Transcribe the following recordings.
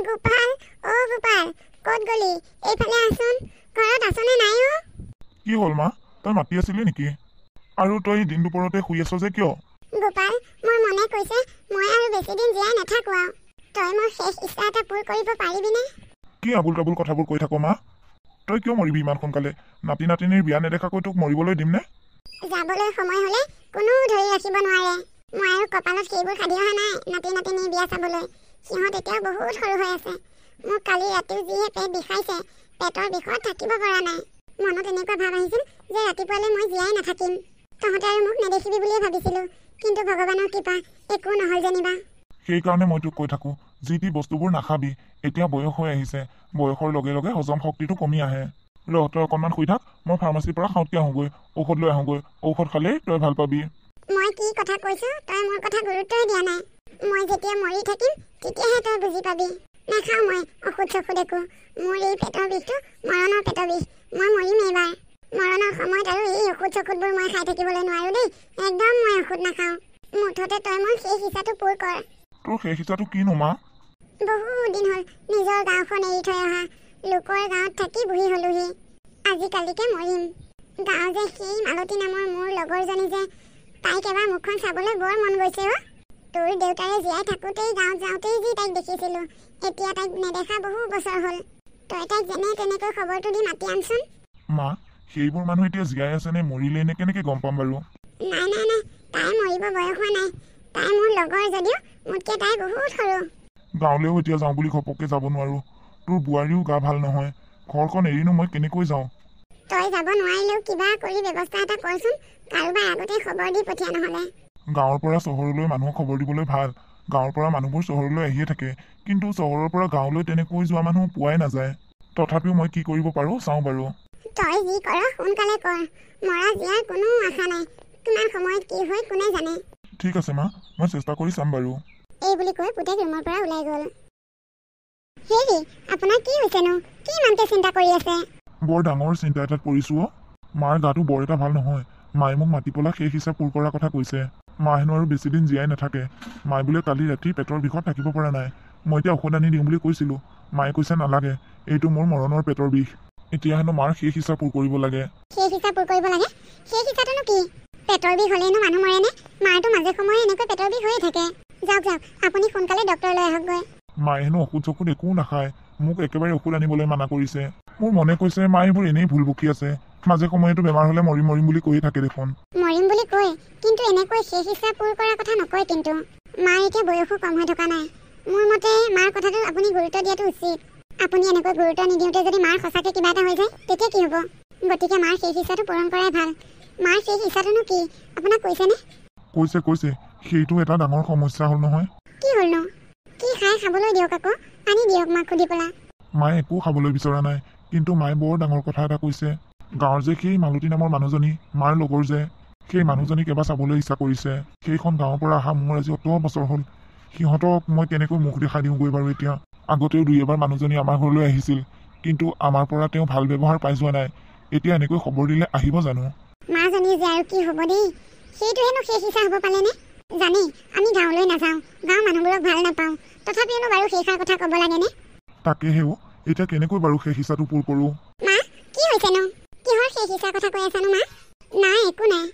গোপাল, ও গোপাল, ক'ত গলি? এইফালে আসোন, ঘৰত আছনে নাই? কি হ'ল মা, তই মাতি আছিলি নেকি? আৰু তই দিন দুপৰতে শুই আছ যে কিয়? গোপাল, মোৰ মনে কৈছে মই আৰু বেছি দিন জীয়াই নাথাকো আৰু। তই মোৰ শেষ ইচ্ছা এটা পূৰ কৰিব পাৰিবিনে? কি আবুল তাবুল কথাবোৰ কৈ থাক মা? তই কিয় মৰিবি ইমান সোনকালে? নাতি নাতিনীৰ বিয়া নেদেখাকৈ তোক মৰিবলৈ দিমনে? যাবলৈ সময় হলে কোনো ধৰি ৰাখিব নোৱাৰে। মই আৰু কপালত সেইবোৰ সাধি অহা নাই নাতি নাতিনীৰ বিয়া চাবলৈ। সিহঁত এতিয়াও বহুত সৰু হৈ আছে। মোক কালি ৰাতিও যিহে পেট বিষাইছে, পেটৰ বিষত থাকিব পৰা নাই। মনত এনেকুৱা ভাৱ আহিছিল যে ৰাতিপুৱালৈ মই জীয়াই নাথাকিম। তহঁতে আৰু মোক নেদেখিবি বুলিয়ে ভাবিছিলো, কিন্তু ভগৱানৰ কৃপা একো নহল যেনিবা। সেইকাৰণে মই তোক কৈ থাকো, যি টি বস্তুবোৰ নাখাবি। এতিয়া বয়স হৈ আহিছে, বয়সৰ লগে লগে হজম শক্তিটো কমি আহে। তই অকণমান শুই থাক, মই ফাৰ্মাচীৰ পৰা খাওঁতকে আহোঁগৈ, ঔষধ লৈ আহোঁগৈ। ঔষধ খালেই তই ভাল পাবি। মই কি কথা কৈছো তই মোৰ কথা গুৰুত্বই দিয়া নাই। মই যেতিয়া মৰি থাকিম তেতিয়াহে তই বুজি পাবি। নাখাওঁ মই ঔষধ চৌষধ একো। মোৰ এই পেটৰ বিষটো মৰণৰ পেটৰ বিষ। মই মৰিম এইবাৰ। মৰণৰ সময়ত আৰু এই ঔষধ চৌষধবোৰ মই খাই থাকিবলৈ নোৱাৰো দেই। একদম মই ঔষধ নাখাওঁ। মুঠতে তই মোৰ শেষ ইচ্ছাটো পূৰ কৰ। তোৰ শেষ ইচ্ছাটো কিনো মা? বহুত দিন হ'ল নিজৰ গাঁওখন এৰি থৈ অহা। লোকৰ গাঁৱত থাকি বুঢ়ী হলোহি। আজিকালিকে মৰিম। গাঁও যে সেই মালতী নামৰ মোৰ লগৰজনী যে, তাইক এবাৰ মুখখন চাবলৈ বৰ মন গৈছে অ'। তোৰ দেউতাৰে জীয়াই থাকোঁতেই গাঁৱত যাওঁতেই যি তাইক দেখিছিলোঁ, এতিয়া তাইক নেদেখা বহু বছৰ হ'ল। তই তাইক যেনে তেনেকৈ খবৰটো দি মাতি আনচোন। মা, সেইবোৰ মানুহ এতিয়া জীয়াই আছে নে মৰিলে নে কেনেকে গম পাম বাৰু? নাই নাই নাই, তাই মৰিব বয়স হোৱা নাই। তাই মোৰ লগৰ যদিও মোতকে তাই বহুত সৰু। গাঁৱলৈও এতিয়া যাওঁ বুলি ঘপককে যাব নোৱাৰো। তোৰ বোৱাৰীও গা ভাল নহয়। ঘৰখন এৰিনো মই কেনেকৈ যাওঁ? তই যাব নোৱাৰিলেও কিবা কৰি ব্যৱস্থা এটা কৰচোন। কাৰোবাৰ আগতে খবৰ দি পঠিয়া নহ'লে। গাঁৱৰ পৰা চহৰলৈ মানুহক খবৰ দিবলৈ ভাল। গাঁৱৰ পৰা মানুহবোৰ চহৰলৈ আহিয়ে থাকে, কিন্তু চহৰৰ পৰা গাঁৱলৈ তেনেকৈ যোৱা মানুহ পোৱাই নাযায়। তথাপিও মই কি কৰিব পাৰো চাওঁ বাৰু। তই যি কৰ সোনকালে কৰ। মৰা জীয়াৰ কোনো আশা নাই। কিমান সময়ত কি হয় কোনে জানে। ঠিক আছে মা, মই চেষ্টা কৰি চাম বাৰু। এই বুলি কৈ পুতেক ৰুমৰ পৰা ওলাই গ'ল। হেৰি, আপোনাৰ কি হৈছেনো? কি ইমানকে চিন্তা কৰি আছে? বৰ ডাঙৰ চিন্তা এটাত পৰিছো অ। মাৰ গাটো বৰ এটা ভাল নহয়। মায়ে মোক মাতি পেলাই শেষ ইচ্ছা পূৰ কৰাৰ কথা কৈছে। মা হেনো আৰু বেছি দিন জীয়াই নাথাকে। মায়ে বোলে কালি ৰাতি পেটৰ বিষত থাকিব পৰা নাই। মই এতিয়া ঔষধ আনি দিওঁ বুলি কৈছিলো। মায়ে কৈছে নালাগে, এইটো মোৰ মৰণৰ পেটৰ বিষ। এতিয়া হেনো মাৰ শেষ ইচ্ছা পূৰ কৰিব লাগে। শেষ ইচ্ছা পূৰ কৰিব লাগে? শেষ ইচ্ছাটোনো কি? পেটৰ বিষ হ'লেনো মানুহ মৰেনে? মাৰতো মাজে সময়ে এনেকৈ পেটৰ বিষ হৈয়ে থাকে। যাওক যাওক, আপুনি সোনকালে ডক্টৰলৈ আহকগৈ। মায়ে হেনো ঔষধ চৌষধ একো নাখায়। মোক একেবাৰে ঔষধ আনিবলৈ মানা কৰিছে। মোৰ মনে কৈছে মা এইবোৰ এনেই ভুল বকি আছে। মাজে সময়েতো বেমাৰ হ'লে মৰিম মৰিম বুলি কৈয়ে থাকে দেখোন। মৰিম বুলি কয়, কিন্তু এনেকৈ শেষ ইচ্ছা পূৰ কৰাৰ কথা নকয় কিন্তু। মাৰ এতিয়া বয়সো কম হৈ থকা নাই। মোৰ মতে মাৰ কথাটো আপুনি গুৰুত্ব দিয়াটো উচিত। আপুনি এনেকৈ গুৰুত্ব নিদিওঁতে যদি মাৰ সঁচাকৈ কিবা এটা হৈ যায় তেতিয়া কি হ'ব? গতিকে মাৰ শেষ ইচ্ছাটো পূৰণ কৰাই ভাল। মাৰ শেষ ইচ্ছাটোনো কি আপোনাক কৈছেনে? কৈছে, সেইটো এটা ডাঙৰ সমস্যা হ'ল নহয়। কি হ'লনো? কি খাই খাবলৈ দিয়ক আকৌ, আনি দিয়ক মাক সুধি পেলাই। মায়ে একো খাবলৈ বিচৰা নাই, কিন্তু মায়ে বৰ ডাঙৰ কথা এটা কৈছে। গাঁৱৰ যে সেই মালতী নামৰ মানুহজনী, মাৰ লগৰ যে, সেই মানুহজনীক এবাৰ চাবলৈ ইচ্ছা কৰিছে। সেইখন গাঁৱৰ পৰা অহা মোৰ আজি অত বছৰ হ'ল। সিহঁতক মই কেনেকৈ মুখ দেখাই দিওঁগৈ বাৰু এতিয়া? আগতেও দুই এবাৰ মানুহজনী আমাৰ ঘৰলৈ আহিছিল, কিন্তু আমাৰ পৰা তেওঁ ভাল ব্যৱহাৰ পাই যোৱা নাই। এতিয়া এনেকৈ খবৰ দিলে আহিব জানো? মাজনী যে আৰু কি হ'ব দেই, সেইটোহেনো শেষ ইচ্ছা হ'ব পালেনে? জানেই আমি গাঁৱলৈ নাযাওঁ, গাঁৱৰ মানুহবোৰক ভাল নাপাওঁ, তথাপিওনো বাৰু শেষৰ কথা ক'ব লাগেনে? তাকেহেও, এতিয়া কেনেকৈ বাৰু শেষ ইচ্ছাটো পূৰ কৰোঁ? মা, কি হৈছেনো? কিহৰ শেষ ইচ্ছাৰ কথা কৈ আছানো মা? নাই, একো নাই।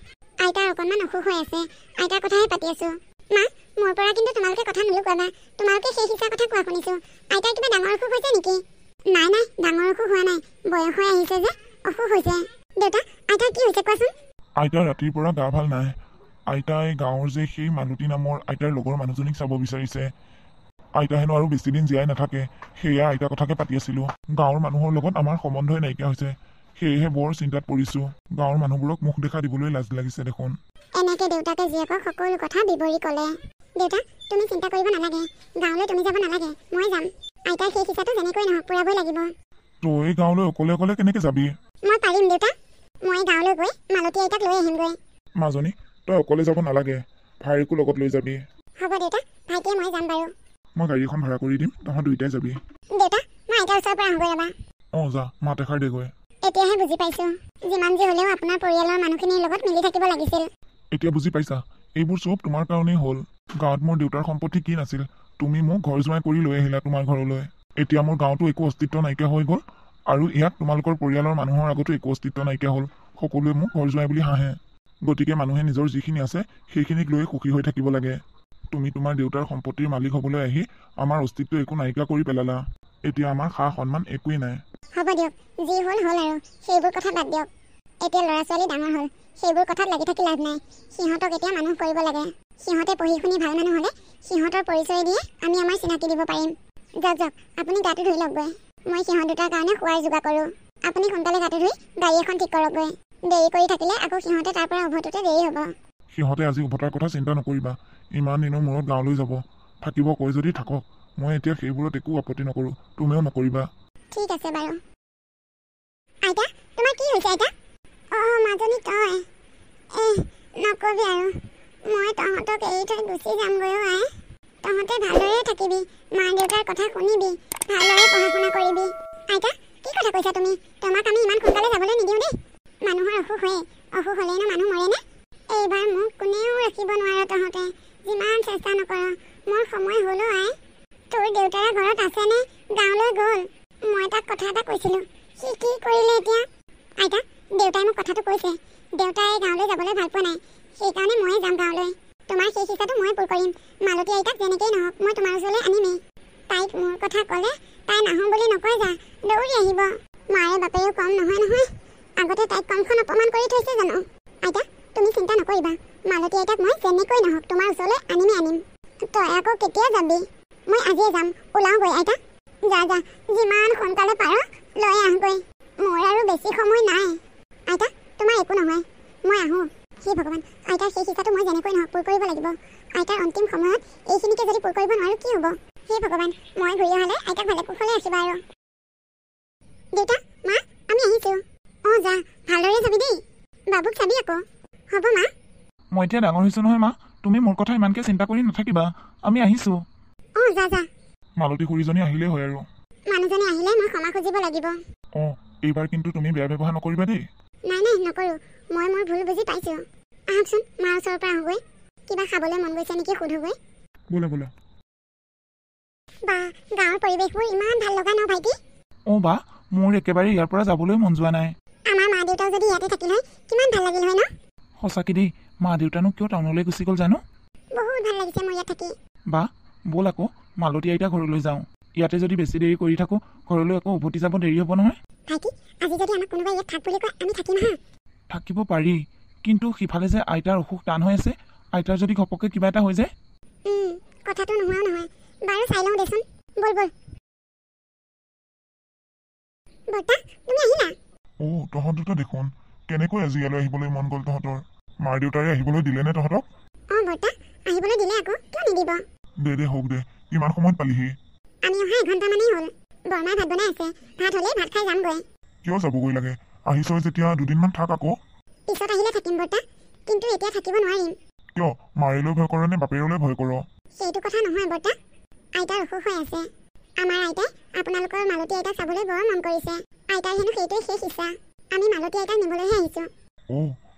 আইতাৰ অকণমান অসুখ হৈ আছে, আইতাৰ কথাহে পাতি আছো। মা, মোৰ পৰা কিন্তু তোমালোকে কথা নোলুকাবা। তোমালোকে শেষ ইচ্ছাৰ কথা কোৱা শুনিছো। আইতাৰ কিবা ডাঙৰ অসুখ হৈছে নেকি? নাই নাই, ডাঙৰ অসুখ হোৱা নাই। বয়স হৈ আহিছে যে অসুখ হৈছে। দেউতা, আইতাৰ কি হৈছে কোৱাচোন? আইতাৰ ৰাতিৰ পৰা গা ভাল নাই। আইতাই গাঁৱৰ যে সেই মালতী নামৰ আইতাৰ লগৰ মানুহজনীক চাব বিচাৰিছে। আইতা হেনো আৰু বেছি দিন জীয়াই নাথাকে। সেয়া আইতাৰ কথাকে পাতি আছিলো। গাঁৱৰ মানুহৰ লগত আমাৰ সম্বন্ধই নাইকিয়া হৈছে। সেয়েহে বৰ চিন্তাত পৰিছো। গাঁৱৰ মানুহবোৰক মুখ দেখা দিবলৈ লাজ লাগিছে দেখোন। এনেকে দেউতাকে জীয়েকক সকলো কথা বিৱৰি ক'লে। দেউতা, তুমি চিন্তা কৰিব নালাগে। গাঁৱলৈ তুমি যাব নালাগে, মই যাম। আইতাৰ শেষ ইচ্ছাটো যেনেকৈ নহওক পূৰাবই লাগিব। তই গাঁৱলৈ অকলে অকলে কেনেকে যাবি? মই পাৰিম দেউতা। মই গাঁৱলৈ গৈ মালতী আইতাক লৈ আহিমগৈ। মাজনী, তই অকলে যাব নালাগে, ভাইকো লগত লৈ যাবি। হ'ব দেউতা, ভাইটিয়ে মই যাম বাৰু। মই গাড়ী এখন ভাড়া কৰি দিম, তহঁত দুইটাই যাবি। দেউতা, মই আইতাৰ ওচৰৰ পৰা আহোঁগৈ ৰ'বা। যা, মাত এষাৰ দেগৈ। এতিয়াহে বুজি পাইছো, যিমান যি হ'লেও আপোনাৰ পৰিয়ালৰ মানুহখিনিৰ লগত মিলি থাকিব লাগিছিল। এতিয়া বুজি পাইছা? এইবোৰ চব তোমাৰ কাৰণেই হ'ল। গাঁৱত মোৰ দেউতাৰ সম্পত্তি কি নাছিল, তুমি মোক ঘৰ জোৱাই কৰি লৈ আহিলা তোমাৰ ঘৰলৈ। এতিয়া মোৰ গাঁৱতো একো অস্তিত্ব নাইকিয়া হৈ গ'ল আৰু ইয়াত তোমালোকৰ পৰিয়ালৰ মানুহৰ আগতো একো অস্তিত্ব নাইকিয়া হ'ল। সকলোৱে মোক ঘৰ জোৱাই বুলি হাঁহে। গতিকে মানুহে নিজৰ যিখিনি আছে সেইখিনিক লৈ সুখী হৈ থাকিব লাগে। তুমি তোমাৰ দেউতাৰ সম্পত্তিৰ মালিক হ'বলৈ আহি আমাৰ অস্তিত্ব একো নাইকিয়া কৰি পেলালা। এতিয়া আমাৰ সা সন্মান একোৱেই নাই। হ'ব দিয়ক, যি হ'ল হ'ল আৰু সেইবোৰ কথা বাদ দিয়ক। এতিয়া ল'ৰা ছোৱালী ডাঙৰ হ'ল, সেইবোৰ কথাত লাগি থাকি লাভ নাই। সিহঁতক এতিয়া মানুহ কৰিব লাগে। সিহঁতে পঢ়ি শুনি ভাল মানুহ হ'লে সিহঁতৰ পৰিচয় দিয়ে আমি আমাৰ চিনাকি দিব পাৰিম। যাওক যাওক, আপুনি গাটো ধুই লওকগৈ। মই সিহঁত দুটাৰ কাৰণে খোৱাৰ যোগাৰ কৰোঁ। আপুনি সোনকালে গাটো ধুই গাড়ী এখন ঠিক কৰকগৈ। দেৰি কৰি থাকিলে আকৌ সিহঁতে তাৰ পৰা উভতোতে দেৰি হ'ব। সিহঁতে আজি উভতাৰ কথা চিন্তা নকৰিবা। ইমান দিনৰ মূৰত গাঁৱলৈ যাব, থাকিব কৈ যদি থাকক। মই এতিয়া সেইবোৰত একো আপত্তি নকৰোঁ, তুমিও নকৰিবা। ঠিক আছে বাৰু। আইতা, তোমাৰ কি হৈছে আইতা? মাজনী তই নকবি আৰু। মই তহঁতক এৰি থৈ গুচি যামগৈ আই। তহঁতে ভালদৰে থাকিবি, মা দেউতাৰ কথা শুনিবি, ভালদৰে পঢ়া শুনা কৰিবি। আইতা, কি কথা কৈছা তুমি? তোমাক আমি ইমান সোনকালে যাবলৈ নিদিওঁ দেই। মানুহৰ অসুখ হয়েই, অসুখ হ'লেইনো মানুহ মৰেনে? এইবাৰ মোক কোনেও ৰাখিব নোৱাৰে। তহঁতে যিমান চেষ্টা নকৰ, মোৰ সময় হ'লো আই। তোৰ দেউতাৰে ঘৰত আছেনে গাঁৱলৈ গ'ল? মই তাক কথা এটা কৈছিলোঁ, সি কি কৰিলে এতিয়া? আইতা, দেউতাই মোক কথাটো কৈছে। দেউতাই গাঁৱলৈ যাবলৈ ভাল পোৱা নাই, সেইকাৰণে ময়ে যাম গাঁৱলৈ। তোমাৰ সেই শিক্ষাটো মই পূৰ কৰিম। মালতী আইতাক যেনেকেই নহওক মই তোমাৰ ওচৰলৈ আনিমেই। তাইক মোৰ কথা ক'লে তাই নাহোঁ বুলি নকয় যা, দৌৰি আহিব। মায়ে বাপেও কম নহয় নহয়, আগতে তাইক কমখন অপমান কৰি থৈছে জানো? আইতা, তুমি চিন্তা নকৰিবা। মালতী আইতাক মই যেনেকৈ নহওক তোমাৰ ওচৰলৈ আনিম। তই আকৌ কেতিয়া যাবি? মই আজিয়ে যাম, ওলাওগৈ আইতা। যা যা, যিমান সোনকালে পাৰ লৈ আহগৈ। মোৰ আৰু বেছি সময় নাই। আইতা, তোমাৰ একো নহয়, মই আহোঁ। হে ভগৱান, আইতাৰ সেই শিক্ষাটো মই যেনেকৈ নহওক পূৰ কৰিব লাগিব। আইতাৰ অন্তিম সময়ত এইখিনিকে যদি পূৰ কৰিব নোৱাৰোঁ কি হ'ব? হে ভগৱান, মই ঘূৰি অহালৈ আইতাক ভালে কুশলে ৰাখিবা আৰু। দেউতা, মা, আমি আহিছোঁ। যা, ভালদৰে যাবি দেই। বাবুক চাবি আকৌ। হ'ব মা। মই এতিয়া ডাঙৰ হৈছোঁ নহয় মা, তুমি মোৰ কথা ইমানকৈ চিন্তা কৰি নাথাকিবা। আমি আহিছোঁ। যা যা। মালতী খুৰীজনী আহিলেই হয় আৰু। মানুহজনী আহিলে মই ক্ষমা খুজিব লাগিব। এইবাৰ কিন্তু তুমি বেয়া ব্যৱহাৰ নকৰিবা দেই। নাই নাই, নকৰোঁ। মই মোৰ ভুল বুজি পাইছোঁ। আহকচোন, মাৰ ওচৰৰ পৰা আহোঁগৈ। কিবা খাবলৈ মন গৈছে নেকি সোধোগৈ। ব'লা ব'লা। বা, গাঁৱৰ পৰিৱেশবোৰ ইমান ভাল লগা ন ভাইটি? বা, মোৰ একেবাৰে ইয়াৰ পৰা যাবলৈ মন যোৱা নাই। আমাৰ মা দেউতাও যদি ইয়াতে থাকিল হয় কিমান ভাল লাগিল হয় ন? সঁচাকৈ দেই, মা দেউতানো কিয় টাউনলৈ গুচি গ'ল জানো? বহুত ভাল লাগিছে মোৰ ইয়াত থাকি। বা, ব'ল আকৌ মালতী আইতা ঘৰলৈ যাওঁ। ইয়াতে যদি বেছি দেৰি কৰি থাকোঁ ঘৰলৈ আকৌ উভতি যাব দেৰি হ'ব নহয়। ভাইটি, আজি যদি আমাক কোনোবাই ইয়াত থাক বুলি কয় আমি থাকিম হা। থাকিব পাৰি, কিন্তু সিফালে যে আইতাৰ অসুখ টান হৈ আছে, আইতাৰ যদি ঘপককৈ কিবা এটা হৈ যায়। কথাটো নোহোৱাও নহয়। বাৰু চাই লওঁ দেচোন। ব'ল ব'ল। বৰ্তা, তুমি আহিলা? তহঁত দুটা দেখোন। কেনেকৈ আজি ইয়ালৈ আহিবলৈ মন গ'ল তহঁতৰ? মাৰ দেউতাৰে আহিবলৈ দিলেনে তহঁতক? বৰ্তা, আহিবলৈ দিলে আকৌ, কিয় নিদিব? দে হওক দে। কিমান সময়ত পালিহি? আমি অহা এঘণ্টামানেই হ'ল। বৰমাই ভাত বনাই আছে, ভাত হ'লেই ভাত খাই যামগৈ। কিয় যাবগৈ লাগে? আহিছই যেতিয়া দুদিনমান থাক আকৌ। পিছত আহিলে থাকিম বৰ্তা, কিন্তু এতিয়া থাকিব নোৱাৰিম। কিয়? মাৰিলৈ ভয় কৰ নে বাপেৰলৈ ভয় কৰ? সেইটো কথা নহয় বৰ্তা, আইতাৰ অসুখ হৈ আছে। আমাৰ আইতাই আপোনালোকৰ মালতী আইতাক চাবলৈ বৰ মন কৰিছে। আইতাৰ হেনো সেইটোৱে শেষ ইচ্ছা। আমি মালতী আইতাক নিবলৈহে আহিছোঁ।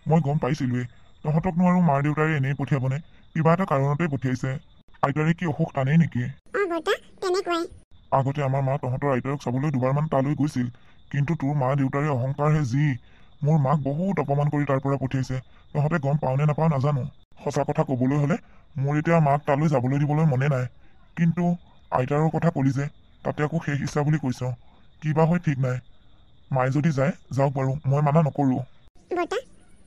মই গম পাইছিলোৱেই। তহঁতকনো আৰু মাৰ দেউতাৰে এনেই পঠিয়াবনে? কিবা এটা কাৰণতে পঠিয়াইছে। আইতাৰে কি অসুখ টানেই নেকি? বৰ্তা, তেনেকুৱাই। আগতে আমাৰ মা তহঁতৰ আইতাৰক চাবলৈ দুবাৰমান তালৈ গৈছিল, কিন্তু তোৰ মা দেউতাৰে অহংকাৰহে যি মোৰ মাক বহুত অপমান কৰি তাৰ পৰা পঠিয়াইছে। তহঁতে গম পাও নে নাপাও নাজানো। সঁচা কথা ক'বলৈ হ'লে মোৰ এতিয়া মাক তালৈ যাবলৈ দিবলৈ মনে নাই। কিন্তু আইতাৰৰ কথা ক'লি যে, তাতে আকৌ শেষ ইচ্ছা বুলি কৈছ। কিবা হয় ঠিক নাই। মায়ে যদি যায় যাওক বাৰু, মই মানা নকৰোঁ। বৰ্তা,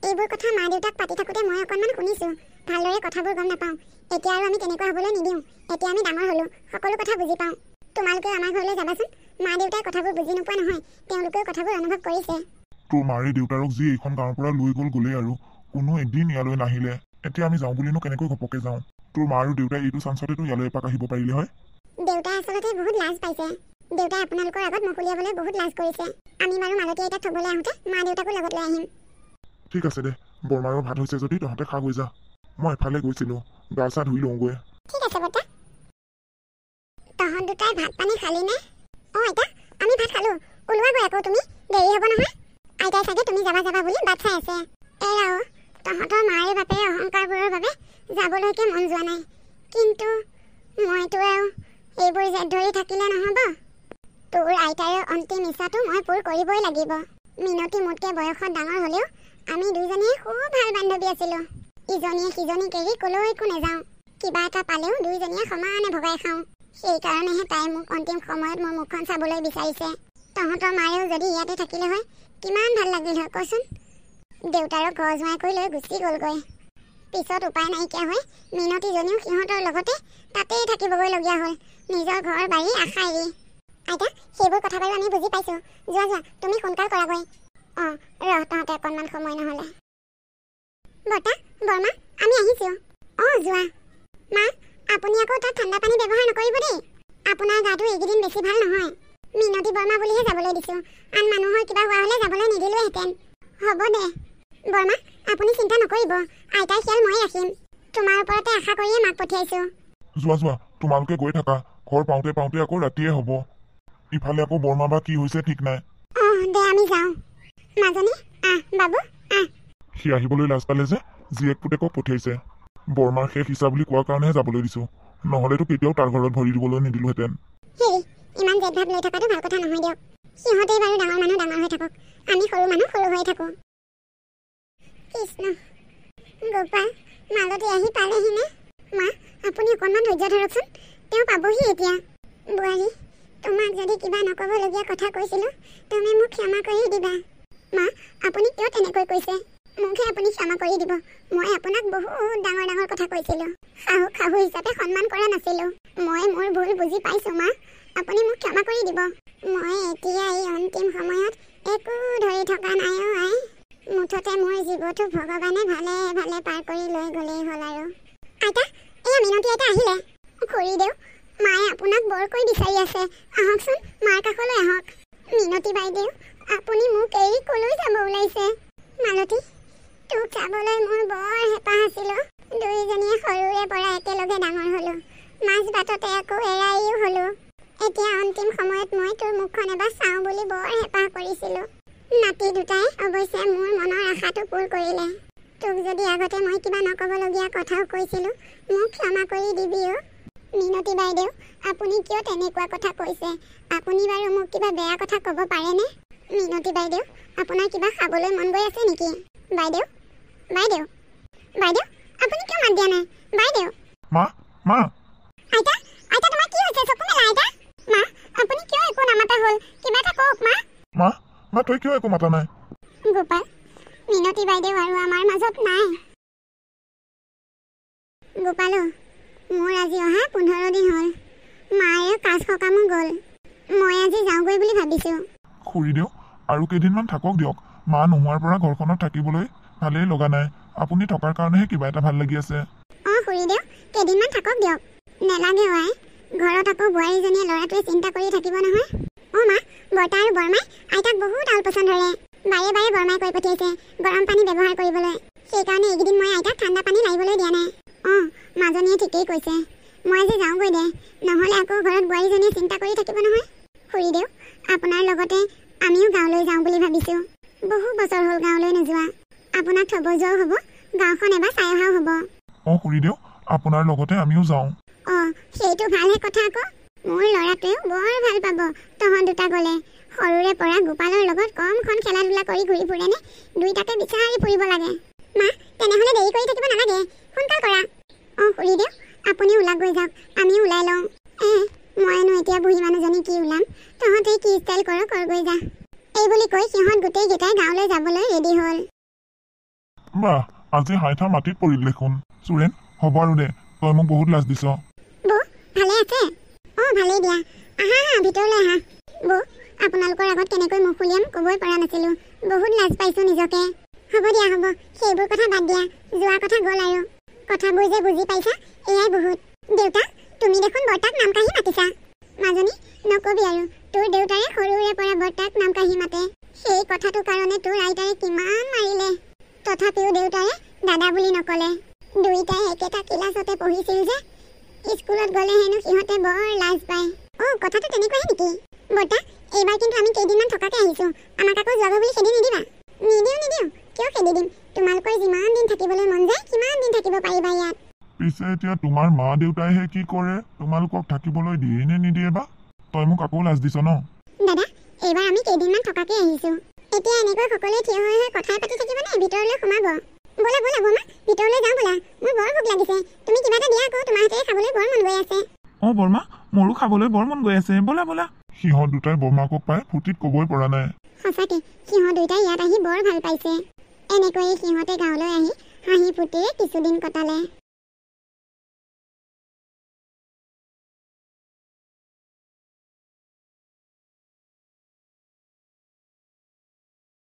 এইবোৰ কথা মা দেউতাক পাতি থাকোঁতে মই অকণমান শুনিছোঁ। ভালদৰে কথাবোৰ গম নাপাওঁ। এতিয়া আৰু আমি তেনেকুৱা হ'বলৈ নিদিওঁ। এতিয়া আমি ডাঙৰ হ'লোঁ, সকলো কথা বুজি পাওঁ। তোমালোকেও আমাৰ ঘৰলৈ যাবাচোন। মা দেউতাই কথাবোৰ বুজি নোপোৱা নহয়, তেওঁলোকেও কথাবোৰ অনুভৱ কৰিছে। তোৰ মাৰে দেউতাৰক যি এইখন গাঁৱৰ পৰা লৈ গ'লেই আৰু কোনো এদিন ইয়ালৈ নাহিলে। এতিয়া আমি যাওঁ বুলিনো কেনেকৈ ঘপকে যাওঁ? তোৰ মা আৰু দেউতাই এইটো চান্সতেতো ইয়ালৈ এপাক আহিব পাৰিলে হয়। দেউতাই আচলতে বহুত লাজ পাইছে। দেউতাই আপোনালোকৰ আগত মুখ উলিয়াবলৈ বহুত লাজ কৰিছে। আমি বাৰু মালতী আইতাক থ'বলৈ আহোঁতে মা দেউতাকো লগত লৈ আহিম। ঠিক আছে দে, বৰমাৰো ভাত হৈছে যদি তহঁতে খা গৈ যা। মই এফালে গৈছিলোঁ, গা চা ধুই লওঁগৈ। ঠিক আছে বৰ্তা। তহঁত দুটাই ভাত পানী খালি নে? আইতা, আমি ভাত খালোঁ। ওলোৱাগৈ আকৌ তুমি, দেৰি হ'ব নহয়। আইতাই চাগে তুমি যাবা বুলি বাট চাই আছে। তহঁতৰ মাৰে বাপেৰে অহংকাৰবোৰৰ বাবে যাবলৈকে মন যোৱা নাই। কিন্তু মইতো আৰু এইবোৰ জেদ ধৰি থাকিলে নহ'ব। তোৰ আইতাৰ অন্তিম ইচ্ছাটো মই পূৰ কৰিবই লাগিব। মিনতি মোতকৈ বয়সত ডাঙৰ হ'লেও আমি দুইজনীয়ে খুব ভাল বান্ধৱী আছিলোঁ। ইজনীয়ে সিজনীক এৰি কলৈকো নাযাওঁ। কিবা এটা পালেও দুইজনীয়ে সমানে ভগাই খাওঁ। সেইকাৰণেহে তাই মোক অন্তিম সময়ত মোৰ মুখখন চাবলৈ বিচাৰিছে। তহঁতৰ মায়েও যদি ইয়াতে থাকিলে হয় কিমান ভাল লাগিল হয় কচোন। দেউতাৰক ঘৰ জোৱাই কৰি লৈ গুচি গ'লগৈ। পিছত উপায় নাইকিয়া হৈ মিনতিজনীও সিহঁতৰ লগতে তাতেই থাকিবগৈলগীয়া হ'ল, নিজৰ ঘৰ বাৰী আশা এৰি। আইতা, সেইবোৰ কথা বাৰু আমি বুজি পাইছোঁ। যোৱা যোৱা, তুমি সোনকাল কৰাগৈ। অঁ, ৰহ তহঁতে অকণমান সময় নহ'লে। বৰ্তা, বৰমা, আমি আহিছোঁ। অঁ, যোৱা। মা, আপুনি আকৌ তাত ঠাণ্ডা পানী ব্যৱহাৰ নকৰিব দেই। আপোনাৰ গাটো এইকেইদিন বেছি ভাল নহয়। মিনতি বৰমা বুলিহে যাবলৈ দিছোঁ। আন মানুহৰ কিবা হোৱা হ'লে যাবলৈ নিদিলোহেঁতেন। হ'ব দে বৰমা, আপুনি চিন্তা নকৰিব। আইতাৰ খেয়াল মই ৰাখিম। তোমাৰ ওপৰতে আশা কৰিয়ে মাক পঠিয়াইছোঁ। যোৱা যোৱা, তোমালোকে গৈ থাকা। ঘৰ পাওঁতে পাওঁতে আকৌ ৰাতিয়ে হ'ব। ইফালে আকৌ বৰমা বা কি হৈছে ঠিক নাই। অঁ, দে আমি যাওঁ। মাজনী, আহ বাবু, আহ। সি আহিবলৈ লাজ পালে যে জীয়েক পুতেকক পঠিয়াইছে। বৰমাৰ শেষ ইচ্ছা বুলি কোৱাৰ কাৰণেহে যাবলৈ দিছোঁ, নহ'লেতো কেতিয়াও তাৰ ঘৰত ভৰি দিবলৈ নিদিলোহেঁতেন। হেৰি, ইমান জেদ ভাৱ লৈ থকাটো ভাল কথা নহয় দিয়ক। সিহঁতেই বাৰু ডাঙৰ মানুহ ডাঙৰ হৈ থাকক, আমি সৰু মানুহ সৰু হৈ থাকোঁ। কৃষ্ণ, গোপাল, মালতী আহি পালেহিনে? মা, আপুনি অকণমান ধৈৰ্য ধৰকচোন, তেওঁ পাবহি এতিয়া। বোৱাৰী, তোমাক যদি কিবা নক'বলগীয়া কথা কৈছিলোঁ তুমি মোক ক্ষমা কৰি দিবা। মা, আপুনি কিয় তেনেকৈ কৈছে? মোকহে আপুনি ক্ষমা কৰি দিব। মই আপোনাক বহুত ডাঙৰ ডাঙৰ কথা কৈছিলোঁ। শাহু হিচাপে সন্মান কৰা নাছিলোঁ। মই মোৰ ভুল বুজি পাইছোঁ মা, আপুনি মোক ক্ষমা কৰি দিব। মই এতিয়া এই অন্তিম সময়ত একো ধৰি থকা নাই অ' আই। মুঠতে মোৰ জীৱটো ভগৱানে ভালে ভালে পাৰ কৰি লৈ গ'লেই হ'ল আৰু। আইতা, এয়া মিনতি আইতা আহিলে। খুৰীদেউ, মায়ে আপোনাক বৰকৈ বিচাৰি আছে। আহকচোন, মাৰ কাষলৈ আহক। মিনতি বাইদেউ, আপুনি মোক এৰি কলৈ যাব ওলাইছে? মালতী, তোক চাবলৈ মোৰ বৰ হেঁপাহ আছিল। দুইজনীয়ে সৰুৰে পৰা একেলগে ডাঙৰ হ'লোঁ। মাজ বাটতে আকৌ এৰাইও হ'লোঁ। এতিয়া অন্তিম সময়ত মই তোৰ মুখখন এবাৰ চাওঁ বুলি বৰ হেঁপাহ কৰিছিলোঁ। নাতি দুটাই অৱশ্যে মোৰ মনৰ আশাটো পূৰ কৰিলে। তোক যদি আগতে মই কিবা নক'বলগীয়া কথাও কৈছিলোঁ মোক ক্ষমা কৰি দিবি অ'। মিনতি বাইদেউ, আপুনি কিয় তেনেকুৱা কথা কৈছে? আপুনি বাৰু মোক কিবা বেয়া কথা ক'ব পাৰেনে? মিনতি বাইদেউ, আপোনাৰ কিবা খাবলৈ মন গৈ আছে নেকি? বাইদেউ, বাইদেউ, বাইদেউ, আপুনি কিয় মাত দিয়া নাই? বাইদেউ, মা, মা। আইতা, আইতা, তোমাৰ কি হৈছে? চকু মেলা আইতা। মা, আপুনি কিয় একো নামাতা হ'ল? কিবা এটা কওক মা। মা, মা, তই কিয় একো মাতা নাই? গোপাল, মিনতি বাইদেউ আৰু আমাৰ মাজত নাই। গোপাল, মোৰ আজি অহা 15 দিন হ'ল। মায়ে কাজ সকামো গ'ল। মই আজি যাওঁগৈ বুলি ভাবিছোঁ। খুৰীদেউ, আৰু কেইদিনমান থাকক দিয়ক। মা নোহোৱাৰ পৰা ঘৰখনত থাকিবলৈ ভালেই লগা নাই। আপুনি থকাৰ কাৰণেহে কিবা এটা ভাল লাগি আছে। অঁ খুৰীদেউ, কেইদিনমান থাকক দিয়ক। নেলাগে আই, ঘৰত আকৌ বোৱাৰীজনীয়ে ল'ৰাটোৱে চিন্তা কৰি থাকিব নহয়। অঁ মা, বৰ্তা আৰু বৰমাই আইতাক বহুত আলপৈচান ধৰে। বাৰে বাৰে বৰমাই কৈ পঠিয়াইছে গৰম পানী ব্যৱহাৰ কৰিবলৈ। সেইকাৰণে এইকেইদিন মই আইতাক ঠাণ্ডা পানী লাৰিবলৈ দিয়া নাই। অঁ, মাজনীয়ে ঠিকেই কৈছে। মই আজি যাওঁগৈ দে, নহ'লে আকৌ ঘৰত বোৱাৰীজনীয়ে চিন্তা কৰি থাকিব নহয়। খুৰীদেউ, আপোনাৰ লগতে আমিও গাঁৱলৈ যাওঁ বুলি ভাবিছোঁ। বহু বছৰ হ'ল গাঁৱলৈ নোযোৱা। আপোনাক থ'ব যোৱাও হ'ব, গাঁওখন এবাৰ চাই অহাও হ'ব। অঁ খুৰীদেউ, আপোনাৰ লগতে আমিও যাওঁ। অঁ, সেইটো ভালহে কথা আকৌ। মোৰ ল'ৰাটোৱেও বৰ ভাল পাব তহঁত দুটা গ'লে। সৰুৰে পৰা গোপালৰ লগত কমখন খেলা ধূলা কৰি ঘূৰি ফুৰেনে? দুইটাকে বিচাৰি ফুৰিব লাগে। মা, তেনেহ'লে দেৰি কৰি থাকিব নালাগে, সোনকাল কৰা। অঁ খুৰীদেউ, আপুনি ওলাই গৈ যাওক, আমিও ওলাই লওঁ। মইনো এতিয়া বুঢ়ী মানুহজনী কি ওলাম, তহঁতে কি ষ্টাইল কৰ গৈ যা। এই বুলি কৈ সিহঁত গোটেইকেইটাই গাঁৱলৈ যাবলৈ ৰেডি হ'ল। বাহ, আজি হাইঠা মাটিত পৰিল দেখোন। চুৰেণ, হ'ব আৰু দে, তই মোক বহুত লাজ দিছ। বৌ, ভালে আছে? অঁ ভালেই দিয়া। আহা আহা, ভিতৰলৈ আহা। বৌ, আপোনালোকৰ আগত কেনেকৈ মুখ উলিয়াম ক'বই পৰা নাছিলোঁ। বহুত লাজ পাইছোঁ নিজকে। হ'ব দিয়া হ'ব, সেইবোৰ কথা বাদ দিয়া। যোৱা কথা গ'ল আৰু। কথাবোৰ যে বুজি পাইছা এয়াই বহুত। দেউতা, তুমি দেখোন বৰ্তাক নাম কাঢ়ি মাতিছা। মাজনী, নকবি আৰু, তোৰ দেউতাৰে সৰুৰে পৰা বৰ্তাক নাম কাঢ়ি মাতে। সেই কথাটোৰ কাৰণে তোৰ আইতাৰে কিমান মাৰিলে। তথাপিও দেউতাৰে দাদা বুলি নক'লে। দুইটাই একেটা ক্লাছতে পঢ়িছিল যে। স্কুলত গ'লে হেনো সিহঁতে বৰ লাজ পায়। অঁ, কথাটো তেনেকুৱাহে নেকি? বৰ্তা, এইবাৰ কিন্তু আমি কেইদিনমান থকাকে আহিছোঁ। আমাক আকৌ যাব বুলি খেদি নিদিবা। নিদিওঁ, কিয় খেদি দিম? তোমালোকৰ যিমান দিন থাকিবলৈ মন যায় সিমান দিন থাকিব পাৰিবা ইয়াত। পিছে এতিয়া তোমাৰ মা দেউতাইহে কি কৰে? তোমালোকক থাকিবলৈ দিয়ে নে নিদিয়ে বা? তই মোক আকৌ লাজ দিছ ন? দাদা এইবাৰ আমি কেইদিনমান থকাকে আহিছো। এতিয়া এনেকৈ সকলোৱে থিয় হৈ হৈ কথাই পাতি থাকিবনে ভিতৰলৈ সোমাব? ব'লা ব'লা বৰমা, ভিতৰলৈ যাওঁ ব'লা। মোৰ বৰ ভোক লাগিছে। তুমি কিবা এটা দিয়া আকৌ, তোমাৰ হাতেৰে খাবলৈ বৰ মন গৈ আছে। অঁ বৰমা, মোৰো খাবলৈ বৰ মন গৈ আছে, ব'লা ব'লা। সিহঁত দুটাই বৰমাকক পাই ফূৰ্তিত ক'বই পৰা নাই। সঁচাকে সিহঁত দুয়োটাই ইয়াত আহি বৰ ভাল পাইছে। এনেকৈয়ে সিহঁতে গাঁৱলৈ আহি হাঁহি ফূৰ্তিৰে কিছুদিন কটালে।